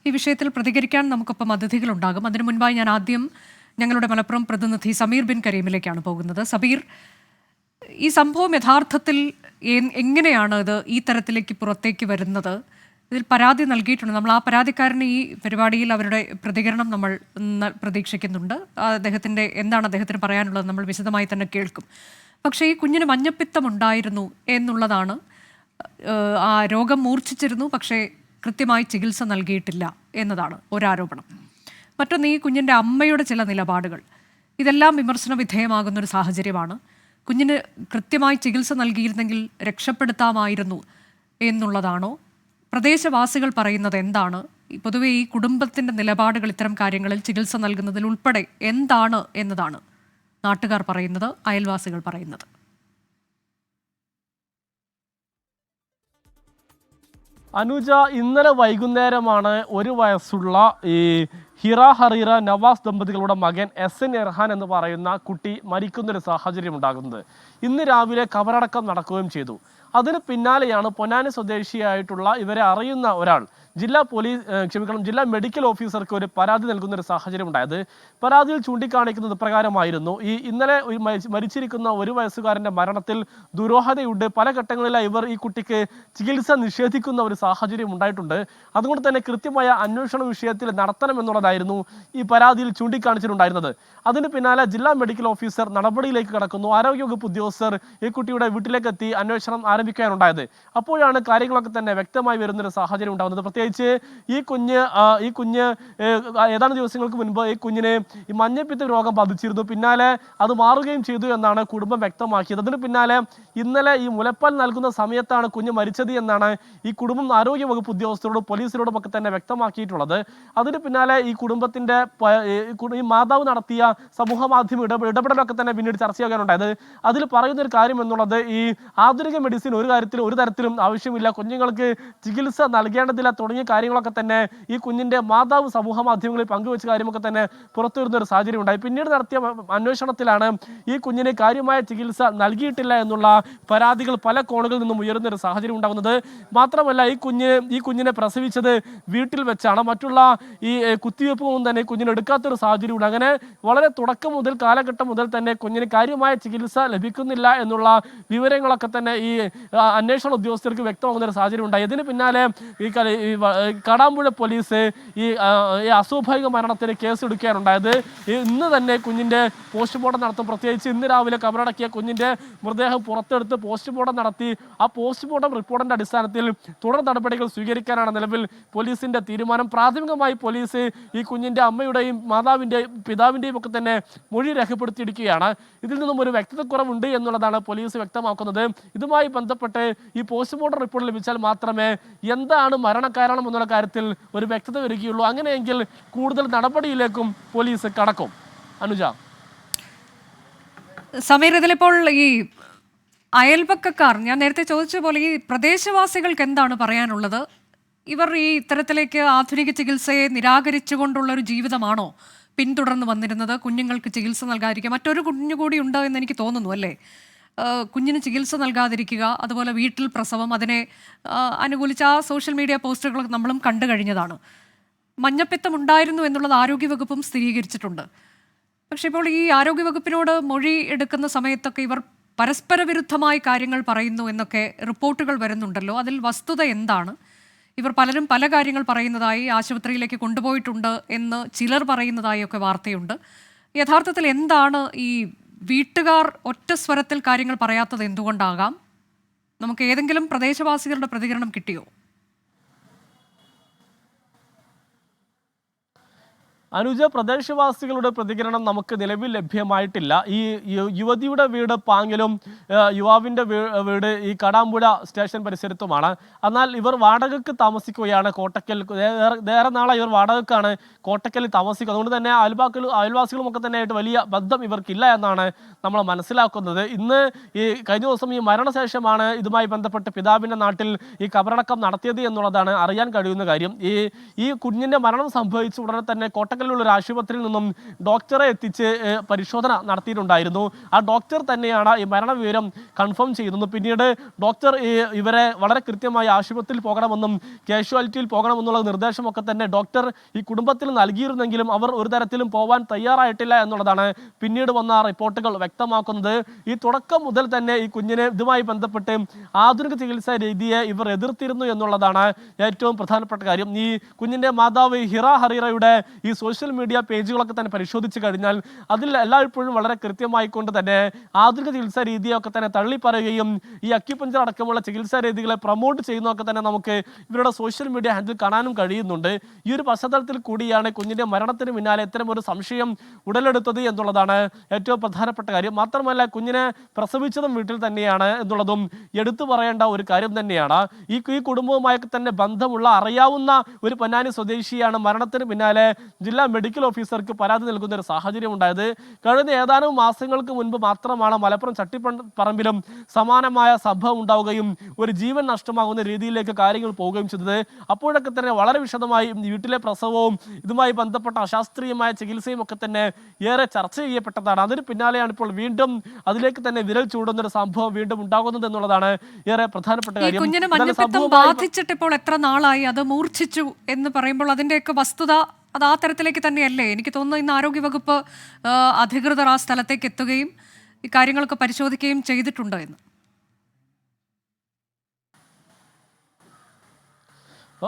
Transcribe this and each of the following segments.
ഈ വിഷയത്തിൽ പ്രതികരിക്കാൻ നമുക്കൊപ്പം അതിഥികളുണ്ടാകും. അതിനു മുൻപായി ഞാൻ ആദ്യം ഞങ്ങളുടെ മലപ്പുറം പ്രതിനിധി സമീർ ബിൻ കരീമിലേക്കാണ് പോകുന്നത്. സമീർ, ഈ സംഭവം യഥാർത്ഥത്തിൽ എങ്ങനെയാണ് ഇത് ഈ തരത്തിലേക്ക് പുറത്തേക്ക് വരുന്നത്? ഇതിൽ പരാതി നൽകിയിട്ടുണ്ട്. നമ്മൾ ആ പരാതിക്കാരന് ഈ പരിപാടിയിൽ അവരുടെ പ്രതികരണം നമ്മൾ പ്രതീക്ഷിക്കുന്നുണ്ട്. എന്താണ് അദ്ദേഹത്തിന് പറയാനുള്ളത് നമ്മൾ വിശദമായി തന്നെ കേൾക്കും. പക്ഷേ ഈ കുഞ്ഞിന് മഞ്ഞപ്പിത്തം ഉണ്ടായിരുന്നു എന്നുള്ളതാണ്. ആ രോഗം മൂർച്ഛിച്ചിരുന്നു, പക്ഷേ കൃത്യമായി ചികിത്സ നൽകിയിട്ടില്ല എന്നതാണ് ഒരാരോപണം. മറ്റൊന്ന്, ഈ കുഞ്ഞിൻ്റെ അമ്മയുടെ ചില നിലപാടുകൾ, ഇതെല്ലാം വിമർശന വിധേയമാകുന്നൊരു സാഹചര്യമാണ്. കുഞ്ഞിന് കൃത്യമായി ചികിത്സ നൽകിയിരുന്നെങ്കിൽ രക്ഷപ്പെടുത്താമായിരുന്നു എന്നുള്ളതാണോ? പ്രദേശവാസികൾ പറയുന്നത് എന്താണ്? പൊതുവെ ഈ കുടുംബത്തിൻ്റെ നിലപാടുകൾ ഇത്തരം കാര്യങ്ങളിൽ ചികിത്സ നൽകുന്നതിൽ ഉൾപ്പെടെ എന്താണ് എന്നതാണ് നാട്ടുകാർ പറയുന്നത്, അയൽവാസികൾ പറയുന്നത്. അനുജ, ഇന്നലെ വൈകുന്നേരമാണ് 1 വയസ്സുള്ള ഈ ഹിറ ഹറീറ നവാസ് ദമ്പതികളുടെ മകൻ SN ഇർഹാൻ എന്ന് പറയുന്ന കുട്ടി മരിക്കുന്നൊരു സാഹചര്യം ഉണ്ടാകുന്നത്. ഇന്ന് രാവിലെ കബറടക്കം നടക്കുകയും ചെയ്തു. അതിന് പിന്നാലെയാണ് പൊന്നാനി സ്വദേശിയായിട്ടുള്ള ഇവരെ അറിയുന്ന ഒരാൾ ജില്ലാ മെഡിക്കൽ ഓഫീസർക്ക് ഒരു പരാതി നൽകുന്ന ഒരു സാഹചര്യം ഉണ്ടായത്. പരാതിയിൽ ചൂണ്ടിക്കാണിക്കുന്നത് ഇപ്രകാരമായിരുന്നു: ഇന്നലെ മരിച്ചിരിക്കുന്ന 1 വയസ്സുകാരൻ്റെ മരണത്തിൽ ദുരൂഹതയുണ്ട്. പല ഘട്ടങ്ങളിലായി ഇവർ ഈ കുട്ടിക്ക് ചികിത്സ നിഷേധിക്കുന്ന ഒരു സാഹചര്യം ഉണ്ടായിട്ടുണ്ട്. അതുകൊണ്ട് തന്നെ കൃത്യമായ അന്വേഷണ വിഷയത്തിൽ നടത്തണമെന്നുള്ളതായിരുന്നു ഈ പരാതിയിൽ ചൂണ്ടിക്കാണിച്ചിട്ടുണ്ടായിരുന്നത്. അതിന് പിന്നാലെ ജില്ലാ മെഡിക്കൽ ഓഫീസർ നടപടിയിലേക്ക് കടക്കുന്നു. ആരോഗ്യവകുപ്പ് ഉദ്യോഗസ്ഥർ ഈ കുട്ടിയുടെ വീട്ടിലേക്ക് എത്തി അന്വേഷണം ആരംഭിക്കാനുണ്ടായത്. അപ്പോഴാണ് കാര്യങ്ങളൊക്കെ തന്നെ വ്യക്തമായി വരുന്നൊരു സാഹചര്യം ഉണ്ടാകുന്നത്. പ്രത്യേകിച്ച് ഈ കുഞ്ഞ് ഏതാനും ദിവസങ്ങൾക്ക് മുൻപ് ഈ കുഞ്ഞിന് ഈ മഞ്ഞപ്പിത്ത രോഗം ബാധിച്ചിരുന്നു. പിന്നാലെ അത് മാറുകയും ചെയ്തു എന്നാണ് കുടുംബം വ്യക്തമാക്കിയത്. അതിന് പിന്നാലെ ഇന്നലെ ഈ മുലപ്പാൽ നൽകുന്ന സമയത്താണ് കുഞ്ഞ് മരിച്ചത് എന്നാണ് ഈ കുടുംബം ആരോഗ്യവകുപ്പ് ഉദ്യോഗസ്ഥരോടും പോലീസിനോടും ഒക്കെ തന്നെ വ്യക്തമാക്കിയിട്ടുള്ളത്. അതിന് പിന്നാലെ ഈ കുടുംബത്തിന്റെ ഈ മാതാവ് നടത്തിയ സമൂഹ മാധ്യമ ഇടപെടലൊക്കെ തന്നെ പിന്നീട് ചർച്ചയാകാനുണ്ടായത്. അതിൽ പറയുന്ന ഒരു കാര്യം എന്നുള്ളത്, ഈ ആധുനിക മെഡിസിൻ ഒരു തരത്തിലും ആവശ്യമില്ല, കുഞ്ഞുങ്ങൾക്ക് ചികിത്സ നൽകേണ്ടതില്ല തുടങ്ങിയ കാര്യങ്ങളൊക്കെ തന്നെ ഈ കുഞ്ഞിന്റെ മാതാവ് സമൂഹ മാധ്യമങ്ങളിൽ പങ്കുവെച്ച കാര്യമൊക്കെ തന്നെ പുറത്തു വരുന്ന ഒരു സാഹചര്യം ഉണ്ടായി. പിന്നീട് നടത്തിയ അന്വേഷണത്തിലാണ് ഈ കുഞ്ഞിന് കാര്യമായ ചികിത്സ നൽകിയിട്ടില്ല എന്നുള്ള പരാതികൾ പല കോണുകളിൽ നിന്നും ഉയരുന്ന ഒരു സാഹചര്യം ഉണ്ടാകുന്നത്. മാത്രമല്ല, ഈ കുഞ്ഞിനെ പ്രസവിച്ചത് വീട്ടിൽ വെച്ചാണ്. മറ്റുള്ള ഈ കുത്തിവെപ്പൊന്നും തന്നെ കുഞ്ഞിന് എടുക്കാത്തൊരു സാഹചര്യമുണ്ട്. അങ്ങനെ വളരെ കാലഘട്ടം മുതൽ തന്നെ കുഞ്ഞിന് കാര്യമായ ചികിത്സ ലഭിക്കുന്നില്ല എന്നുള്ള വിവരങ്ങളൊക്കെ തന്നെ ഈ അന്വേഷണ ഉദ്യോഗസ്ഥർക്ക് വ്യക്തമാകുന്ന ഒരു സാഹചര്യം ഉണ്ടായി. ഇതിന് പിന്നാലെ ഈ കാടാമ്പുഴ പോലീസ് ഈ അസ്വാഭാവിക മരണത്തിന് കേസെടുക്കാനുണ്ടായത്. ഇന്ന് തന്നെ കുഞ്ഞിൻ്റെ പോസ്റ്റ്മോർട്ടം നടത്തും. പ്രത്യേകിച്ച് ഇന്ന് രാവിലെ കബറടക്കിയ കുഞ്ഞിൻ്റെ മൃതദേഹം പുറത്തെടുത്ത് പോസ്റ്റ്മോർട്ടം നടത്തി ആ പോസ്റ്റ്മോർട്ടം റിപ്പോർട്ടിൻ്റെ അടിസ്ഥാനത്തിൽ തുടർ നടപടികൾ സ്വീകരിക്കാനാണ് നിലവിൽ പോലീസിൻ്റെ തീരുമാനം. പ്രാഥമികമായി പോലീസ് ഈ കുഞ്ഞിൻ്റെ അമ്മയുടെയും മാതാവിൻ്റെയും പിതാവിൻ്റെയും ഒക്കെ തന്നെ മൊഴി രേഖപ്പെടുത്തിയിരിക്കുകയാണ്. ഇതിൽ നിന്നും ഒരു വ്യക്തതക്കുറവുണ്ട് എന്നുള്ളതാണ് പോലീസ് വ്യക്തമാക്കുന്നത്. ഇതുമായി ബന്ധപ്പെട്ട് ഈ പോസ്റ്റ്മോർട്ടം റിപ്പോർട്ട് ലഭിച്ചാൽ മാത്രമേ എന്താണ് മരണകാരണം എന്നുള്ള കാര്യത്തിൽ ഒരു വ്യക്തത വരികയുള്ളൂ. അങ്ങനെയെങ്കിൽ കൂടുതൽ നടപടിയിലേക്കും പോലീസ് കടക്കും. അനുജ, സമീർ, ഇതിലിപ്പോൾ ഈ അയൽപക്കക്കാർ, ഞാൻ നേരത്തെ ചോദിച്ച പോലെ ഈ പ്രദേശവാസികൾക്ക് എന്താണ് പറയാനുള്ളത്? ഇവർ ഈ ഇത്തരത്തിലേക്ക് ആധുനിക ചികിത്സയെ നിരാകരിച്ചുകൊണ്ടുള്ളൊരു ജീവിതമാണോ പിന്തുടർന്ന് വന്നിരുന്നത്? കുഞ്ഞുങ്ങൾക്ക് ചികിത്സ നൽകാതിരിക്കുക, മറ്റൊരു കുഞ്ഞു കൂടി ഉണ്ട് എന്ന് എനിക്ക് തോന്നുന്നു, അല്ലേ? കുഞ്ഞിന് ചികിത്സ നൽകാതിരിക്കുക, അതുപോലെ വീട്ടിൽ പ്രസവം, അതിനെ അനുകൂലിച്ച ആ സോഷ്യൽ മീഡിയ പോസ്റ്റുകളൊക്കെ നമ്മളും കണ്ടു കഴിഞ്ഞതാണ്. മഞ്ഞപ്പിത്തം ഉണ്ടായിരുന്നു എന്നുള്ളത് ആരോഗ്യവകുപ്പും സ്ഥിരീകരിച്ചിട്ടുണ്ട്. പക്ഷേ ഇപ്പോൾ ഈ ആരോഗ്യവകുപ്പിനോട് മൊഴി എടുക്കുന്ന സമയത്തൊക്കെ ഇവർ പരസ്പര വിരുദ്ധമായി കാര്യങ്ങൾ പറയുന്നു എന്നൊക്കെ റിപ്പോർട്ടുകൾ വരുന്നുണ്ടല്ലോ. അതിൽ വസ്തുത എന്താണ്? ഇവർ പലരും പല കാര്യങ്ങൾ പറയുന്നതായി, ആശുപത്രിയിലേക്ക് കൊണ്ടുപോയിട്ടുണ്ട് എന്ന് ചിലർ പറയുന്നതായി ഒക്കെ വാർത്തയുണ്ട്. യഥാർത്ഥത്തിൽ എന്താണ് ഈ വീട്ടുകാർ ഒറ്റ സ്വരത്തിൽ കാര്യങ്ങൾ പറയാത്തത് എന്തുകൊണ്ടാകാം? നമുക്ക് ഏതെങ്കിലും പ്രദേശവാസികളുടെ പ്രതികരണം കിട്ടിയോ? അനുജ, പ്രദേശവാസികളുടെ പ്രതികരണം നമുക്ക് നിലവിൽ ലഭ്യമായിട്ടില്ല. ഈ യുവതിയുടെ വീട് പാങ്ങിലും യുവാവിൻ്റെ വീട് ഈ കാടാമ്പുഴ സ്റ്റേഷൻ പരിസരത്തുമാണ്. എന്നാൽ ഇവർ വാടകയ്ക്ക് താമസിക്കുകയാണ്. കോട്ടക്കൽ ഏറെ നാളായി ഇവർ വാടകയ്ക്കാണ് കോട്ടക്കലിൽ താമസിക്കുക. അതുകൊണ്ട് തന്നെ അയൽവാസികളുമൊക്കെ തന്നെ ആയിട്ട് വലിയ ബന്ധം ഇവർക്കില്ല എന്നാണ് നമ്മൾ മനസ്സിലാക്കുന്നത്. ഇന്ന് കഴിഞ്ഞ ദിവസം ഈ മരണശേഷമാണ് ഇതുമായി ബന്ധപ്പെട്ട് പിതാവിൻ്റെ നാട്ടിൽ ഈ കബറടക്കം നടത്തിയത് എന്നുള്ളതാണ് അറിയാൻ കഴിയുന്ന കാര്യം. ഈ കുഞ്ഞിൻ്റെ മരണം സംഭവിച്ച ഉടനെ തന്നെ കോട്ടക്കൽ കോട്ടക്കലിലുള്ള ഒരു ആശുപത്രിയിൽ നിന്നും ഡോക്ടറെ എത്തിച്ച് പരിശോധന നടത്തിയിട്ടുണ്ടായിരുന്നു. ആ ഡോക്ടർ തന്നെയാണ് ഈ മരണവിവരം കൺഫേം ചെയ്യുന്നത്. പിന്നീട് ഡോക്ടർ ഇവരെ വളരെ കൃത്യമായി ആശുപത്രിയിൽ പോകണമെന്നും കാഷ്വാലിറ്റിയിൽ പോകണമെന്നുള്ള നിർദ്ദേശമൊക്കെ തന്നെ ഡോക്ടർ ഈ കുടുംബത്തിൽ നൽകിയിരുന്നെങ്കിലും അവർ ഒരു തരത്തിലും പോവാൻ തയ്യാറായിട്ടില്ല എന്നുള്ളതാണ് പിന്നീട് വന്ന റിപ്പോർട്ടുകൾ വ്യക്തമാക്കുന്നത്. ഈ തുടക്കം മുതൽ തന്നെ ഈ കുഞ്ഞിനെ ഇതുമായി ബന്ധപ്പെട്ട് ആധുനിക ചികിത്സാ രീതിയെ ഇവർ എതിർത്തിരുന്നു എന്നുള്ളതാണ് ഏറ്റവും പ്രധാനപ്പെട്ട കാര്യം. ഈ കുഞ്ഞിന്റെ മാതാവ് ഹിറ ഹറീറയുടെ ഈ സോഷ്യൽ മീഡിയ പേജുകളൊക്കെ തന്നെ പരിശോധിച്ചു കഴിഞ്ഞാൽ അതിൽ എല്ലായ്പ്പോഴും വളരെ കൃത്യമായിക്കൊണ്ട് തന്നെ ആധുനിക ചികിത്സാ രീതിയൊക്കെ തന്നെ തള്ളി പറയുകയും ഈ അക്യുപഞ്ചർ അടക്കമുള്ള ചികിത്സാ രീതികളെ പ്രൊമോട്ട് ചെയ്യുന്നതൊക്കെ തന്നെ നമുക്ക് ഇവരുടെ സോഷ്യൽ മീഡിയ ഹാൻഡിൽ കാണാനും കഴിയുന്നുണ്ട്. ഈ ഒരു പശ്ചാത്തലത്തിൽ കൂടിയാണ് കുഞ്ഞിന്റെ മരണത്തിന് പിന്നാലെ ഇത്തരം ഒരു സംശയം ഉടലെടുത്തത് എന്നുള്ളതാണ് ഏറ്റവും പ്രധാനപ്പെട്ട കാര്യം. മാത്രമല്ല കുഞ്ഞിനെ പ്രസവിച്ചതും വീട്ടിൽ തന്നെയാണ് എന്നുള്ളതും എടുത്തു പറയേണ്ട ഒരു കാര്യം തന്നെയാണ്. ഈ കുടുംബവുമായി തന്നെ ബന്ധമുള്ള അറിയാവുന്ന ഒരു പൊന്നാനി സ്വദേശിയാണ് മരണത്തിന് പിന്നാലെ ജില്ലാ മെഡിക്കൽ ഓഫീസർക്ക് പരാതി നൽകുന്ന ഒരു സാഹചര്യം ഉണ്ടായത്. കഴിഞ്ഞ ഏതാനും മാസങ്ങൾക്ക് മുൻപ് മാത്രമാണ് മലപ്പുറം ചട്ടിപ്പറമ്പിലും സമാനമായ സംഭവം ഉണ്ടാവുകയും ഒരു ജീവൻ നഷ്ടമാകുന്ന രീതിയിലേക്ക് കാര്യങ്ങൾ പോവുകയും ചെയ്തത്. അപ്പോഴൊക്കെ തന്നെ വളരെ വിശദമായി വീട്ടിലെ പ്രസവവും ഇതുമായി ബന്ധപ്പെട്ട അശാസ്ത്രീയമായ ചികിത്സയും ഒക്കെ തന്നെ ഏറെ ചർച്ച ചെയ്യപ്പെട്ടതാണ്. അതിന് പിന്നാലെയാണ് ഇപ്പോൾ വീണ്ടും അതിലേക്ക് തന്നെ വിരൽ ചൂടുന്ന ഒരു സംഭവം വീണ്ടും ഉണ്ടാകുന്നത് എന്നുള്ളതാണ് ഏറെ പ്രധാനപ്പെട്ട കാര്യം. കുഞ്ഞിന് മഞ്ഞപ്പിത്തം ബാധിച്ചിട്ട് ഇപ്പോൾ എത്ര നാളായി, അത് മൂർച്ഛിച്ചു എന്ന് പറയുമ്പോൾ അതിന്റെയൊക്കെ വസ്തുത അത് ആ തരത്തിലേക്ക് തന്നെയല്ലേ? എനിക്ക് തോന്നുന്നു ഇന്ന് ആരോഗ്യവകുപ്പ് അധികൃതർ ആ സ്ഥലത്തേക്ക് എത്തുകയും ഈ കാര്യങ്ങളൊക്കെ പരിശോധിക്കുകയും ചെയ്തിട്ടുണ്ട് എന്ന്.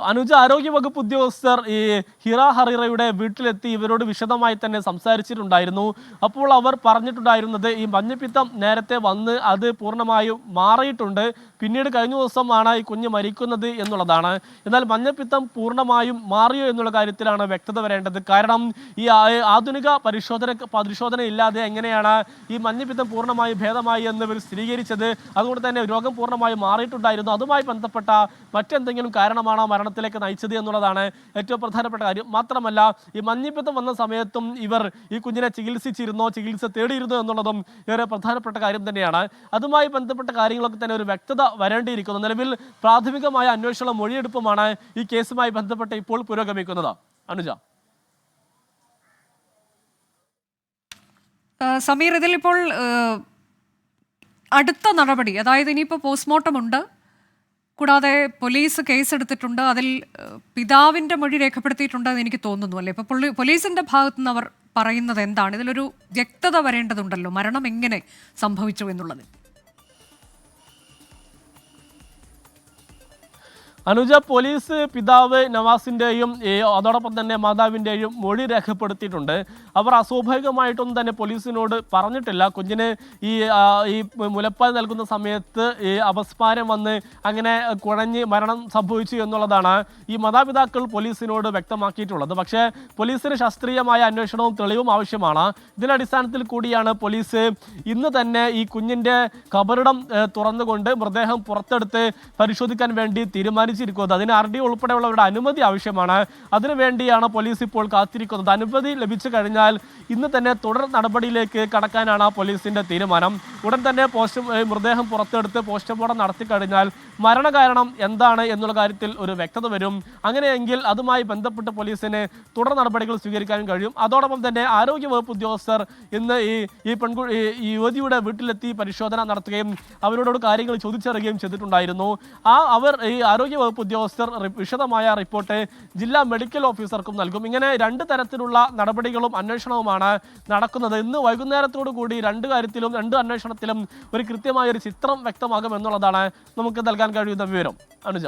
അനുജ, ആരോഗ്യവകുപ്പ് ഉദ്യോഗസ്ഥർ ഈ ഹിറ ഹറീറയുടെ വീട്ടിലെത്തി ഇവരോട് വിശദമായി തന്നെ സംസാരിച്ചിട്ടുണ്ടായിരുന്നു. അപ്പോൾ അവർ പറഞ്ഞിട്ടുണ്ടായിരുന്നത് ഈ മഞ്ഞപ്പിത്തം നേരത്തെ വന്ന് അത് പൂർണ്ണമായും മാറിയിട്ടുണ്ട്, പിന്നീട് കഴിഞ്ഞ ദിവസമാണ് ഈ കുഞ്ഞ് മരിക്കുന്നത് എന്നുള്ളതാണ്. എന്നാൽ മഞ്ഞപ്പിത്തം പൂർണ്ണമായും മാറിയോ എന്നുള്ള കാര്യത്തിലാണ് വ്യക്തത വരേണ്ടത്. കാരണം ഈ ആധുനിക പരിശോധന ഇല്ലാതെ എങ്ങനെയാണ് ഈ മഞ്ഞപ്പിത്തം പൂർണ്ണമായും ഭേദമായി എന്ന് ഇവർ സ്ഥിരീകരിച്ചത്? അതുകൊണ്ട് തന്നെ രോഗം പൂർണ്ണമായും മാറിയിട്ടുണ്ടായിരുന്നു, അതുമായി ബന്ധപ്പെട്ട മറ്റെന്തെങ്കിലും കാരണമാണോ മരണത്തിലേക്ക് നയിച്ചത് എന്നുള്ളതാണ് ഏറ്റവും പ്രധാനപ്പെട്ട കാര്യം. മാത്രമല്ല ഈ മഞ്ഞപ്പിത്തം വന്ന സമയത്തും ഇവർ ഈ കുഞ്ഞിനെ ചികിത്സ തേടിയിരുന്നോ എന്നുള്ളതും ഏറെ പ്രധാനപ്പെട്ട കാര്യം തന്നെയാണ്. അതുമായി ബന്ധപ്പെട്ട കാര്യങ്ങളൊക്കെ തന്നെ ഒരു വ്യക്തത വരേണ്ടിയിരിക്കുന്നു. നിലവിൽ പ്രാഥമികമായ അന്വേഷണ മൊഴിയെടുപ്പുമാണ് ഈ കേസുമായി ബന്ധപ്പെട്ട് ഇപ്പോൾ പുരോഗമിക്കുന്നത്. അനുജ. സമീർ, ഇതിലിപ്പോൾ അടുത്ത നടപടി, അതായത് ഇനിയിപ്പോൾ പോസ്റ്റ്മോർട്ടം ഉണ്ട്, കൂടാതെ പോലീസ് കേസെടുത്തിട്ടുണ്ട്, അതിൽ പിതാവിൻ്റെ മൊഴി രേഖപ്പെടുത്തിയിട്ടുണ്ടെന്ന് എനിക്ക് തോന്നുന്നു അല്ലേ? ഇപ്പോൾ പോലീസിൻ്റെ ഭാഗത്തു നിന്ന് അവർ പറയുന്നത് എന്താണ്? ഇതിലൊരു വ്യക്തത വരേണ്ടതുണ്ടല്ലോ, മരണം എങ്ങനെ സംഭവിച്ചു എന്നുള്ളത്. അനുജ, പോലീസ് പിതാവ് നവാസിൻ്റെയും അതോടൊപ്പം തന്നെ മാതാവിൻ്റെയും മൊഴി രേഖപ്പെടുത്തിയിട്ടുണ്ട്. അവർ അസ്വാഭാവികമായിട്ടൊന്നും തന്നെ പോലീസിനോട് പറഞ്ഞിട്ടില്ല. കുഞ്ഞിന് ഈ മുലപ്പാൽ നൽകുന്ന സമയത്ത് ഈ അപസ്മാരം വന്ന് അങ്ങനെ കുഴഞ്ഞ് മരണം സംഭവിച്ചു എന്നുള്ളതാണ് ഈ മാതാപിതാക്കൾ പോലീസിനോട് വ്യക്തമാക്കിയിട്ടുള്ളത്. പക്ഷേ പോലീസിന് ശാസ്ത്രീയമായ അന്വേഷണവും തെളിവും ആവശ്യമാണ്. ഇതിൻ്റെ അടിസ്ഥാനത്തിൽ കൂടിയാണ് പോലീസ് ഇന്ന് തന്നെ ഈ കുഞ്ഞിൻ്റെ കബറിടം തുറന്നുകൊണ്ട് മൃതദേഹം പുറത്തെടുത്ത് പരിശോധിക്കാൻ വേണ്ടി തീരുമാനിച്ചിരിക്കുന്നത്. അതിന് RD ഉൾപ്പെടെയുള്ളവരുടെ അനുമതി ആവശ്യമാണ്. അതിനുവേണ്ടിയാണ് പോലീസ് ഇപ്പോൾ കാത്തിരിക്കുന്നത്. അനുമതി ലഭിച്ചു കഴിഞ്ഞാൽ ഇന്ന് തന്നെ തുടർ നടപടിയിലേക്ക് കടക്കാനാണ് പോലീസിന്റെ തീരുമാനം. ഉടൻ തന്നെ മൃതദേഹം പുറത്തെടുത്ത് പോസ്റ്റ്മോർട്ടം നടത്തി കഴിഞ്ഞാൽ മരണകാരണം എന്താണ് എന്നുള്ള കാര്യത്തിൽ ഒരു വ്യക്തത വരും. അങ്ങനെയെങ്കിൽ അതുമായി ബന്ധപ്പെട്ട് പോലീസിന് തുടർ നടപടികൾ സ്വീകരിക്കാനും കഴിയും. അതോടൊപ്പം തന്നെ ആരോഗ്യവകുപ്പ് ഉദ്യോഗസ്ഥർ ഇന്ന് ഈ യുവതിയുടെ വീട്ടിലെത്തി പരിശോധന നടത്തുകയും അവരോട് കാര്യങ്ങൾ ചോദിച്ചറിയുകയും ചെയ്തിട്ടുണ്ടായിരുന്നു. അവർ ഈ ആരോഗ്യവകുപ്പ് ഉദ്യോഗസ്ഥർ വിശദമായ റിപ്പോർട്ട് ജില്ലാ മെഡിക്കൽ ഓഫീസർക്കും നൽകും. ഇങ്ങനെ രണ്ട് തരത്തിലുള്ള നടപടികളും അന്വേഷണവുമാണ് നടക്കുന്നത്. ഇന്ന് വൈകുന്നേരത്തോടു കൂടി രണ്ട് അന്വേഷണത്തിലും ഒരു കൃത്യമായ ഒരു ചിത്രം വ്യക്തമാകും എന്നുള്ളതാണ് നമുക്ക് നൽകാൻ കഴിയുന്ന വിവരം. അനുജ.